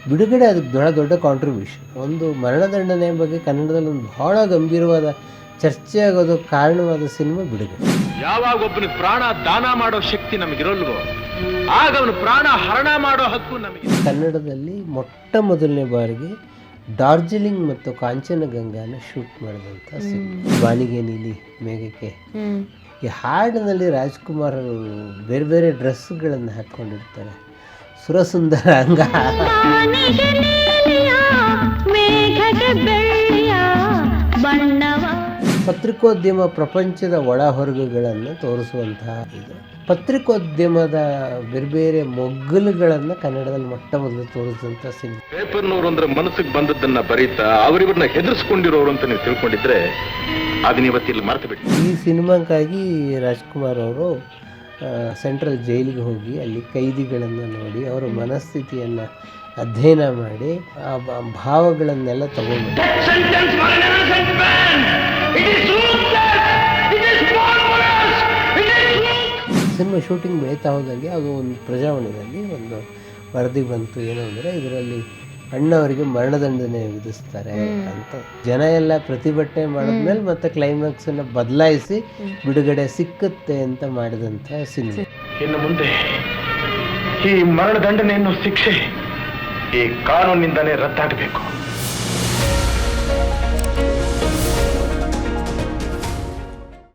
ಬಿಡುಗಡೆ ಅದಕ್ಕೆ ದೊಡ್ಡ ಕಾಂಟ್ರಿಬ್ಯೂಷನ್. ಒಂದು ಮರಣದಂಡನೆ ಬಗ್ಗೆ ಕನ್ನಡದಲ್ಲಿ ಒಂದು ಬಹಳ ಗಂಭೀರವಾದ ಚರ್ಚೆ ಆಗೋದು ಕಾರಣವಾದ ಸಿನಿಮಾ ಬಿಡುಗಡೆ. ಯಾವಾಗ ಒಬ್ಬನಿಗೆ ಪ್ರಾಣ ದಾನ ಮಾಡೋ ಶಕ್ತಿ ನಮಗಿರಲ್ವೋ ಆಗ ಅವನು ಪ್ರಾಣ ಹರಣ ಮಾಡೋ ಹಕ್ಕು ನಮಗೆ. ಕನ್ನಡದಲ್ಲಿ ಮೊಟ್ಟ ಮೊದಲನೇ ಬಾರಿಗೆ ಡಾರ್ಜಿಲಿಂಗ್ ಮತ್ತು ಕಾಂಚನಗಂಗಾನ ಶೂಟ್ ಮಾಡಿದಂಥ ಸಿನಿಮಾ ಬಾನಿಗೆ ನೀಲಿ ಮೇಘಕ್ಕೆ. ಈ ಹಾಡಿನಲ್ಲಿ ರಾಜ್ಕುಮಾರ್ ಬೇರೆ ಬೇರೆ ಡ್ರೆಸ್ಗಳನ್ನು ಹಾಕ್ಕೊಂಡಿರ್ತಾರೆ, ಸುರಸುಂದರ ಅಂಗ. ಪತ್ರಿಕೋದ್ಯಮ ಪ್ರಪಂಚದ ಒಳ ಹೊರಗುಗಳನ್ನು ತೋರಿಸುವಂತಹ ಇದು. ಪತ್ರಿಕೋದ್ಯಮದ ಬೇರೆ ಬೇರೆ ಮೊಗ್ಗಲುಗಳನ್ನು ಕನ್ನಡದಲ್ಲಿ ಮೊಟ್ಟ ಮೊದಲು ತೋರಿಸಿದಂಥ ಸಿನಿಮಾ. ಪೇಪರ್ನವರು ಅಂದ್ರೆ ಮನಸ್ಸಿಗೆ ಬಂದದ್ದನ್ನ ಬರೀತಾ ಅವರಿವ್ರನ್ನ ಹೆದರ್ಸ್ಕೊಂಡಿರೋರು ಅಂತ ನೀವು ತಿಳ್ಕೊಂಡಿದ್ರೆ ಅದನ್ನ ಇವತ್ತಿಲ್ಲಿ ಮರೆತು ಬಿಟ್ಟು. ಈ ಸಿನಿಮಾಕ್ಕಾಗಿ ರಾಜ್ಕುಮಾರ್ ಅವರು ಸೆಂಟ್ರಲ್ ಜೈಲಿಗೆ ಹೋಗಿ ಅಲ್ಲಿ ಕೈದಿಗಳನ್ನು ನೋಡಿ ಅವರ ಮನಸ್ಥಿತಿಯನ್ನು ಅಧ್ಯಯನ ಮಾಡಿ ಆ ಭಾವಗಳನ್ನೆಲ್ಲ ತಗೊಂಡು ಸಿನಿಮಾ ಶೂಟಿಂಗ್ ಬೆಳೀತಾ ಹೋದಂಗೆ ಅದು ಒಂದು ಪ್ರಜಾವಾಣಿಯಲ್ಲಿ ಒಂದು ವರದಿ ಬಂತು. ಏನು ಅಂದರೆ ಇದರಲ್ಲಿ ಅಣ್ಣವರಿಗೆ ಮರಣದಂಡನೆ ವಿಧಿಸ್ತಾರೆ ಅಂತ. ಜನ ಎಲ್ಲ ಪ್ರತಿಭಟನೆ ಮಾಡಿದ್ಮೇಲೆ ಮತ್ತೆ ಕ್ಲೈಮ್ಯಾಕ್ಸನ್ನು ಬದಲಾಯಿಸಿ ಬಿಡುಗಡೆ ಸಿಕ್ಕುತ್ತೆ ಅಂತ ಮಾಡಿದಂಥ ಸಿನಿಮಾ. ಇನ್ನು ಮುಂದೆ ಈ ಮರಣದಂಡನೆ ಅನ್ನೋ ಶಿಕ್ಷೆ ಈ ಕಾನೂನಿನಿಂದಲೇ ರದ್ದಾಗಬೇಕು.